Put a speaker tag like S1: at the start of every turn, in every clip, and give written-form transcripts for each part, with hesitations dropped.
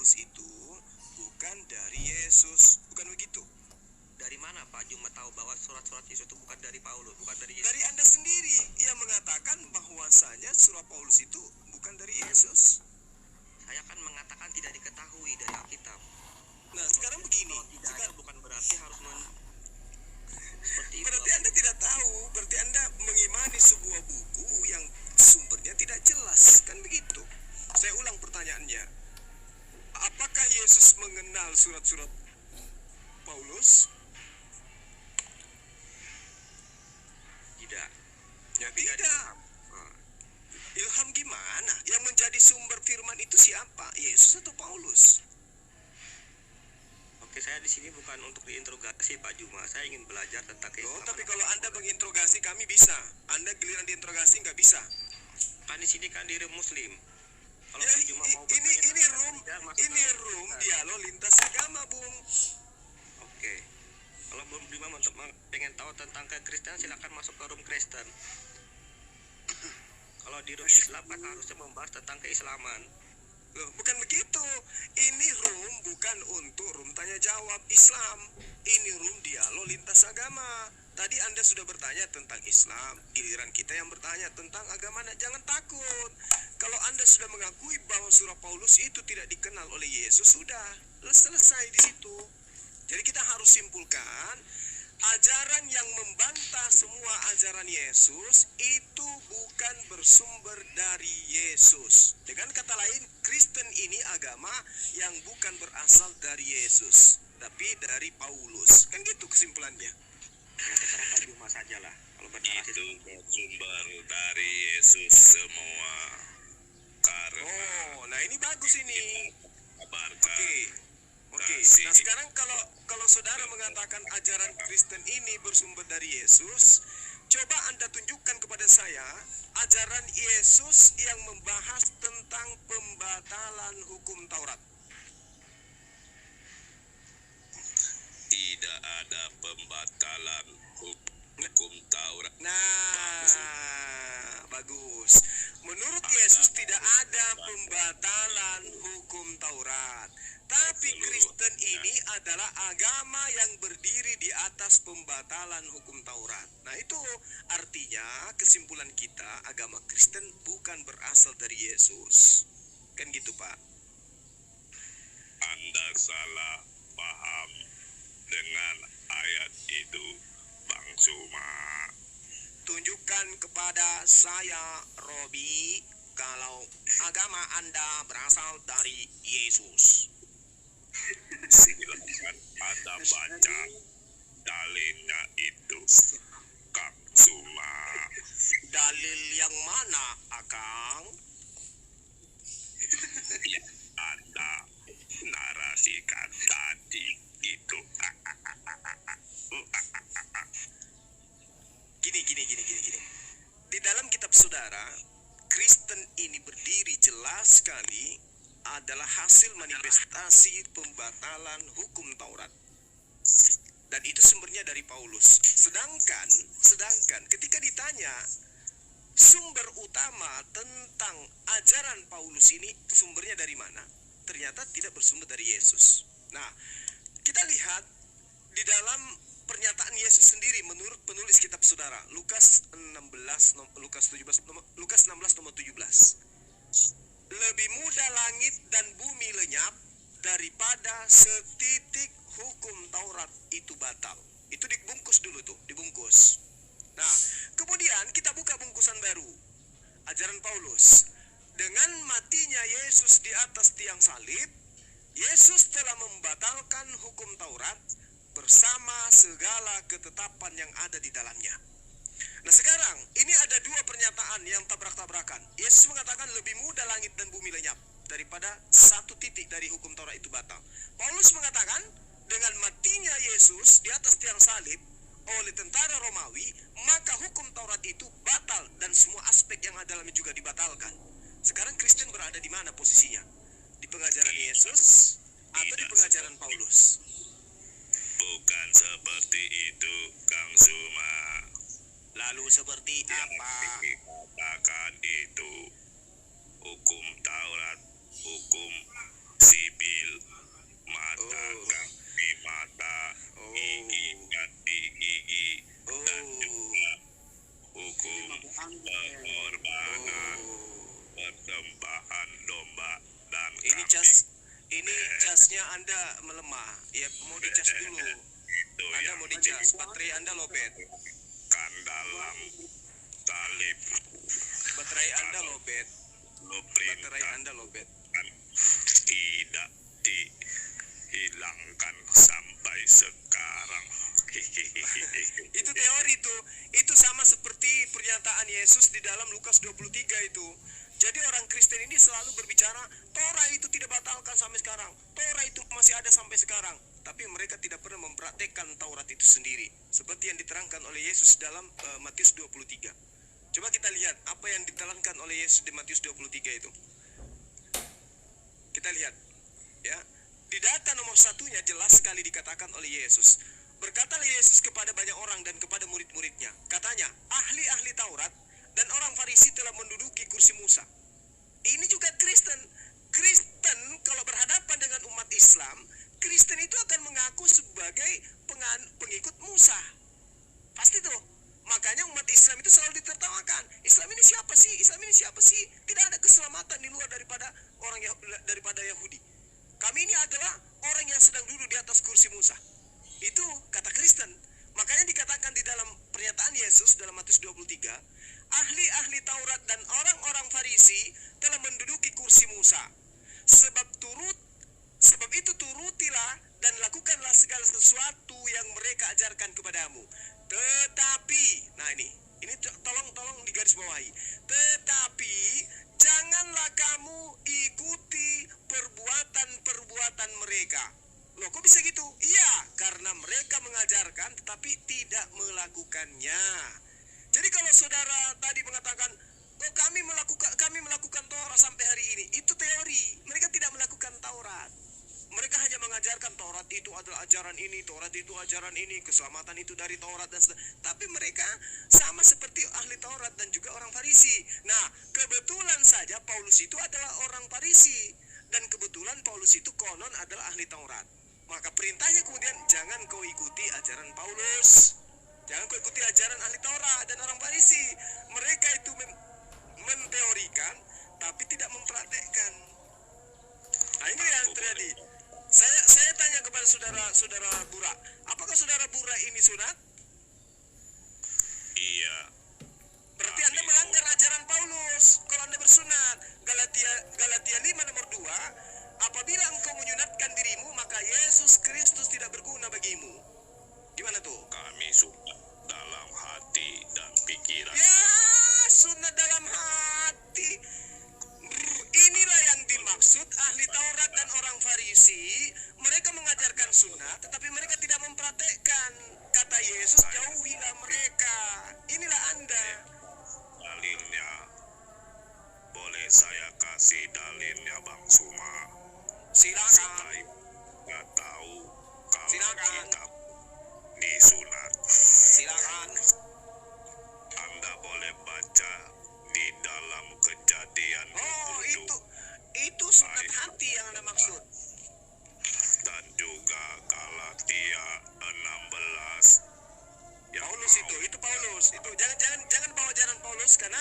S1: Paulus itu bukan dari Yesus, bukan begitu?
S2: Dari mana Pak Juma tahu bahwa surat-surat Yesus itu bukan dari Paulus, bukan dari Yesus?
S1: Dari Anda sendiri yang mengatakan bahwasanya surat Paulus itu bukan dari Yesus.
S2: Saya kan mengatakan tidak diketahui dari Alkitab.
S1: Nah, sekarang begini.
S2: Kalau tidak ada bukan berarti harus seperti itu.
S1: Berarti Anda tidak tahu, berarti Anda mengimani sebuah buku yang sumbernya tidak jelas, kan begitu? Saya ulang pertanyaannya. Apakah Yesus mengenal surat-surat Paulus?
S2: Tidak.
S1: Ya tidak. Ilham gimana? Yang menjadi sumber firman itu siapa? Yesus atau Paulus?
S2: Oke, saya di sini bukan untuk diinterogasi Pak Juma. Saya ingin belajar tentang keislaman.
S1: Tapi kalau Anda menginterogasi kami bisa. Anda giliran diinterogasi nggak bisa.
S2: Kan di sini kan diri Muslim. Kalau
S1: Ya,
S2: Pak Juma mau
S1: ini room dialog lintas agama, Bung.
S2: Oke. Kalau Bung Juma pengen tahu tentang kekristenan, silakan masuk ke room Kristen. Kalau di room Islam kan harusnya membahas tentang keislaman.
S1: Loh, bukan begitu. Ini room bukan untuk room tanya jawab Islam. Ini room dialog lintas agama. Tadi Anda sudah bertanya tentang Islam, giliran kita yang bertanya tentang agama. Jangan takut. Kalau Anda sudah mengakui bahwa surah Paulus itu tidak dikenal oleh Yesus, sudah selesai di situ. Jadi kita harus simpulkan, ajaran yang membantah semua ajaran Yesus itu bukan bersumber dari Yesus. Dengan kata lain, Kristen ini agama yang bukan berasal dari Yesus, tapi dari Paulus. Kan gitu kesimpulannya.
S2: Ya, terserah Pak Juma saja lah. Kalau bernarasi
S3: itu bersumber dari Yesus semua. Karena
S1: nah ini bagus ini.
S3: kabarkan
S1: Oke. Nah sekarang kalau saudara mengatakan ajaran Kristen ini bersumber dari Yesus, coba Anda tunjukkan kepada saya ajaran Yesus yang membahas tentang pembatalan hukum Taurat.
S3: tidak ada pembatalan hukum Taurat.
S1: Nah, bagus. Menurut Yesus tidak ada pembatalan hukum Taurat. Tapi Kristen ini adalah agama yang berdiri di atas pembatalan hukum Taurat. Nah itu artinya kesimpulan kita, agama Kristen bukan berasal dari Yesus. Kan gitu Pak?
S3: Anda salah paham dengan ayat itu, Bang Suma.
S1: Tunjukkan kepada saya, Robi, kalau agama Anda berasal dari Yesus.
S3: Silakan Anda baca dalilnya itu, Kang Suma.
S1: Dalil yang mana, Akang?
S3: Yang Anda narasikan tadi itu.
S1: Gini. Di dalam kitab saudara, Kristen ini berdiri jelas sekali adalah hasil manifestasi pembatalan hukum Taurat. Dan itu sumbernya dari Paulus. Sedangkan ketika ditanya sumber utama tentang ajaran Paulus ini sumbernya dari mana? Ternyata tidak bersumber dari Yesus. Nah, kita lihat di dalam pernyataan Yesus sendiri menurut penulis kitab saudara, Lukas 16 nomor 17. Lebih mudah langit dan bumi lenyap daripada setitik hukum Taurat itu batal. Itu dibungkus dulu tuh, dibungkus. Nah, kemudian kita buka bungkusan baru. Ajaran Paulus. Dengan matinya Yesus di atas tiang salib, Yesus telah membatalkan hukum Taurat bersama segala ketetapan yang ada di dalamnya. Nah sekarang, ini ada dua pernyataan yang tabrak-tabrakan. Yesus mengatakan lebih mudah langit dan bumi lenyap daripada satu titik dari hukum Taurat itu batal. Paulus mengatakan dengan matinya Yesus di atas tiang salib oleh tentara Romawi, maka hukum Taurat itu batal dan semua aspek yang ada dalamnya juga dibatalkan. Sekarang Kristen berada di mana posisinya? Di pengajaran Yesus atau di pengajaran Paulus?
S3: Bukan seperti itu, Kang Suma.
S1: Lalu seperti apa?
S3: Dikatakan itu hukum Taurat, hukum sibil, mata
S1: Oh.
S3: kaki mata,
S1: Oh.
S3: gigi kaki gigi, dan
S1: Oh.
S3: juga hukum pengorbanan,
S1: Oh.
S3: persembahan domba dan
S1: Ini
S3: kambing.
S1: ini casnya Anda melemah. Ya mau dicas dulu.
S3: Itu
S1: Anda
S3: yang
S1: mau dicas, baterai Anda lobet.
S3: kan dalam salib
S1: Baterai Anda lobet.
S3: lo
S1: Baterai
S3: perintah
S1: Anda lobet.
S3: tidak dihilangkan sampai sekarang.
S1: Itu teori tuh. Itu sama seperti pernyataan Yesus di dalam Lukas 23 itu. Jadi orang Kristen ini selalu berbicara Torah itu tidak batalkan sampai sekarang. Torah itu masih ada sampai sekarang. Tapi mereka tidak pernah mempraktekkan Taurat itu sendiri. Seperti yang diterangkan oleh Yesus dalam Matius 23. Coba kita lihat apa yang diterangkan oleh Yesus di Matius 23 itu. Kita lihat. Ya. Di data nomor satunya jelas sekali dikatakan oleh Yesus. Berkatalah Yesus kepada banyak orang dan kepada murid-muridnya. Katanya, ahli-ahli Taurat dan orang Farisi telah menduduki kursi Musa. Ini juga Kristen. Kristen kalau berhadapan dengan umat Islam, Kristen itu akan mengaku sebagai pengikut Musa. Pasti tuh. Makanya umat Islam itu selalu ditertawakan. Islam ini siapa sih? Islam ini siapa sih? Tidak ada keselamatan di luar daripada daripada Yahudi. Kami ini adalah orang yang sedang duduk di atas kursi Musa. Itu kata Kristen. Makanya dikatakan di dalam pernyataan Yesus dalam Matius 23, ahli-ahli Taurat dan orang-orang Farisi telah menduduki kursi Musa. Sebab itu turutilah dan lakukanlah segala sesuatu yang mereka ajarkan kepadamu. Tetapi, nah ini tolong digarisbawahi. Tetapi janganlah kamu ikuti perbuatan mereka. Loh, kok bisa gitu? Iya, karena mereka mengajarkan tetapi tidak melakukannya. Jadi kalau saudara tadi mengatakan, oh kami melakukan Taurat sampai hari ini, itu teori. Mereka tidak melakukan Taurat. Mereka hanya mengajarkan Taurat itu adalah ajaran ini, Taurat itu ajaran ini, keselamatan itu dari Taurat dan tapi mereka sama seperti ahli Taurat dan juga orang Farisi. Nah, kebetulan saja Paulus itu adalah orang Farisi dan kebetulan Paulus itu konon adalah ahli Taurat. Maka perintahnya kemudian jangan kau ikuti ajaran Paulus. Jangan kau ikuti ajaran ahli Taurat dan orang Farisi. Mereka itu menteorikan tapi tidak mempraktekkan. Nah, ini yang terjadi. Saya tanya kepada saudara Bura, apakah saudara Bura ini sunat?
S3: Iya,
S1: Berarti Anda melanggar ajaran Paulus kalau Anda bersunat. Galatia 5 nomor 2, apabila engkau menyunatkan dirimu, maka Yesus Kristus tidak berguna bagimu. Gimana tuh?
S3: kami sunat dalam hati dan pikiran.
S1: Ya, sunat dalam hati. Inilah yang dimaksud ahli Taurat dan orang Farisi. Mereka mengajarkan sunat, tetapi mereka tidak mempraktekkan. Kata Yesus, jauhilah mereka. Inilah Anda.
S3: Dalilnya, boleh saya kasih dalilnya Bang Suma?
S1: Silakan.
S3: Supaya nggak tahu kalau
S1: Silakan.
S3: kita disunat.
S1: Silakan.
S3: Anda boleh baca di dalam Kejadian
S1: Oh,
S3: 27
S1: itu sunat hati yang Anda maksud.
S3: dan juga Galatia 16.
S1: Paulus itu Paulus. Itu jangan bawa ajaran Paulus karena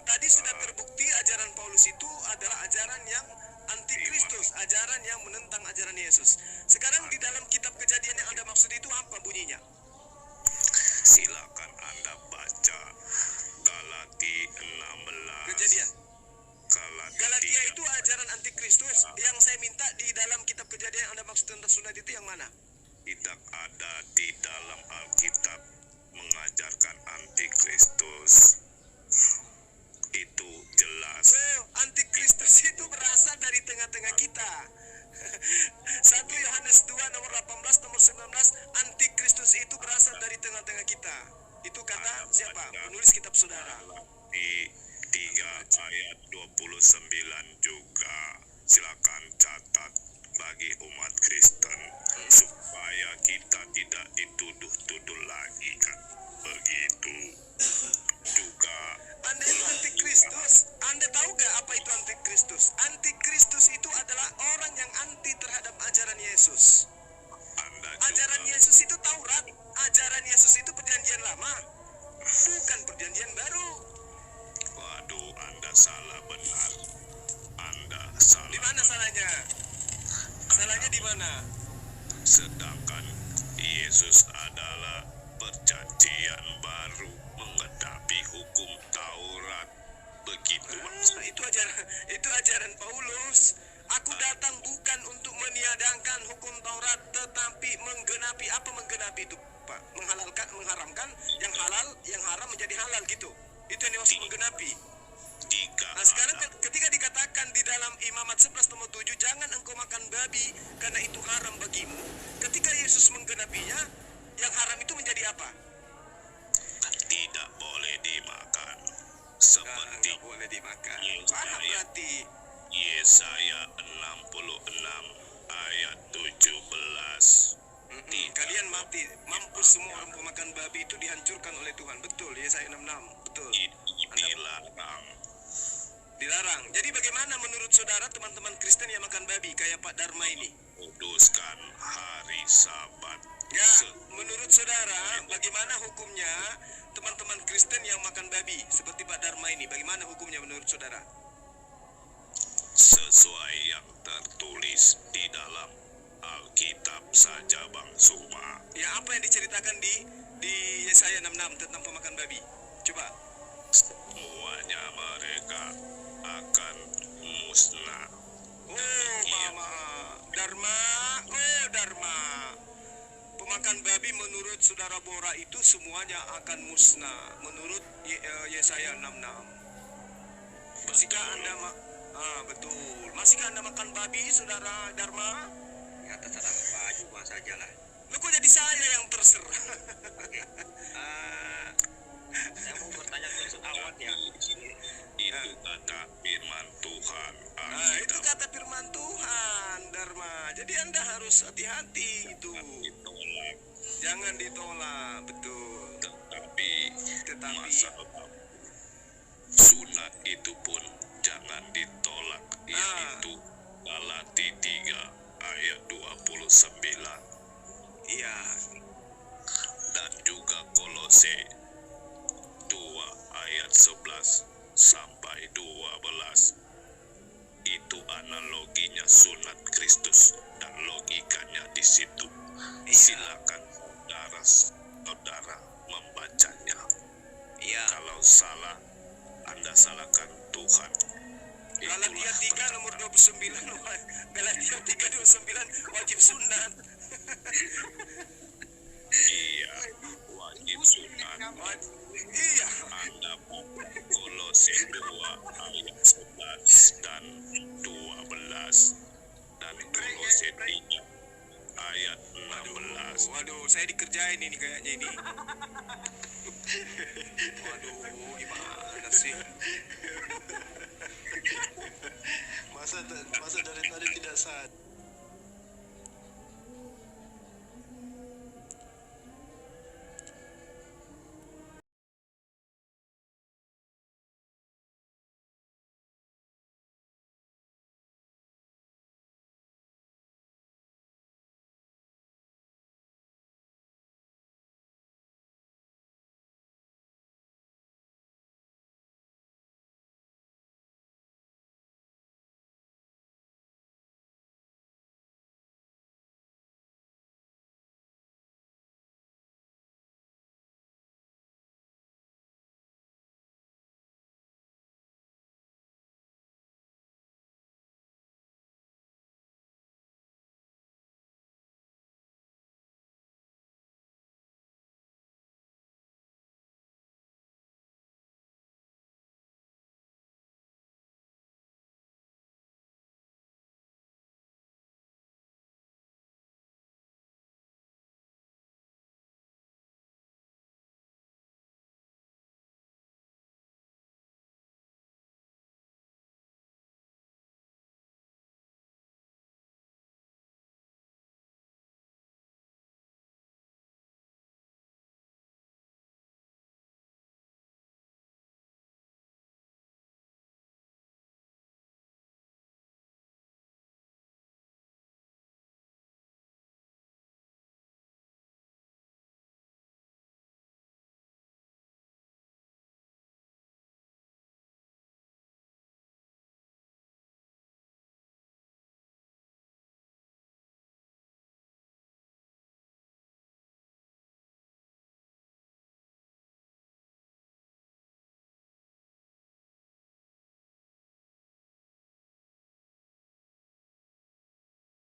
S1: tadi sudah terbukti ajaran Paulus itu adalah ajaran yang antikristus, ajaran yang menentang ajaran Yesus. Sekarang di dalam kitab Kejadian yang Anda maksud itu apa bunyinya?
S3: Silakan Anda baca Galatia 16.
S1: Kejadian. Galatia itu ajaran antikristus. Yang saya minta di dalam kitab Kejadian yang Anda maksud tentang sunat itu yang mana?
S3: Tidak ada di dalam Alkitab mengajarkan antikristus. Itu jelas.
S1: Oh, antikristus itu berasal dari tengah-tengah kita. 1 Yohanes 2 nomor 18 nomor 19, antikristus itu berasal dari tengah-tengah kita. Itu kata siapa? Penulis kitab saudara.
S3: Di 3 ayat 29 juga. Silakan catat bagi umat Kristen supaya kita tidak dituduh-tuduh lagi kan. Begitu. Juga
S1: Anda itu antikristus. Anda tahu gak apa itu antikristus? Antikristus itu adalah orang yang itu Taurat, ajaran Yesus itu perjanjian lama, bukan perjanjian baru.
S3: Waduh, Anda salah benar. Anda salah.
S1: Di mana salahnya? Salahnya di mana?
S3: Sedangkan Yesus adalah perjanjian baru menghadapi hukum Taurat. Begitu
S1: Ah, itu ajaran Paulus. Aku datang bukan untuk meniadakan hukum Taurat, tetapi menggenapi. Apa menggenapi itu, Pak? Mengharamkan yang halal, yang haram menjadi halal gitu. Itu yang dimaksud menggenapi.
S3: jika
S1: Nah sekarang
S3: ada
S1: ketika dikatakan di dalam Imamat 11 nomor 7, jangan engkau makan babi karena itu haram bagimu. Ketika Yesus menggenapinya, yang haram itu menjadi apa?
S3: tidak boleh dimakan.
S1: Nah,
S3: Seperti
S1: nggak boleh dimakan.
S3: Yes,
S1: Paham
S3: saya.
S1: berarti?
S3: Yesaya 66 ayat 17.
S1: Kalian mampus semua orang pemakan babi itu dihancurkan oleh Tuhan. Betul, Yesaya 66. Betul.
S3: Dilarang.
S1: Dilarang. Jadi bagaimana menurut saudara teman-teman Kristen yang makan babi kayak Pak Dharma ini?
S3: Kuduskan hari Sabat.
S1: Ya, menurut saudara bagaimana hukumnya teman-teman Kristen yang makan babi seperti Pak Dharma ini? Bagaimana hukumnya menurut saudara?
S3: Sesuai yang tertulis di dalam Alkitab saja, Bang Suma.
S1: Ya, apa yang diceritakan di Yesaya 66 tentang pemakan babi? Coba.
S3: Semuanya mereka akan musnah.
S1: Oh, Mama Dharma. Oh, Dharma. Pemakan babi menurut saudara Bora itu semuanya akan musnah menurut Yesaya 66. Masihkah Anda betul. Masihkah Anda makan babi, saudara Dharma?
S2: Ya terserah Pak Juma saja lah.
S1: Lo kok jadi saya yang terserah?
S2: Oke. Saya mau bertanya ke Ustaz Awad ya.
S3: Itu kata firman Tuhan.
S1: Nah, itu
S3: Alkitab
S1: kata firman Tuhan, Dharma. Jadi Anda harus hati-hati itu.
S3: ditolak,
S1: Jangan ditolak, betul.
S3: tetapi
S1: Tetapi
S3: masalah sunat itu pun jangan ditolak, yaitu Galati 3 ayat 29
S1: iya,
S3: dan juga Kolose 2 ayat 11 sampai 12. Itu analoginya sunat Kristus dan logikanya di situ. Silakan saudara membacanya.
S1: iya.
S3: Kalau salah, Anda salahkan Tuhan.
S1: Galatia
S3: Itulah
S1: 3 nomor 29. Galatia 3:29 wajib sunat.
S3: Iya, wajib sunat.
S1: Iya.
S3: Anda Kolose 2 ayat 11 dan 12 dan Kolose 3 ayat 16.
S1: Waduh, saya dikerjain ini kayaknya ini. Waduh, gimana sih?
S4: Masa dari tadi tidak sadar.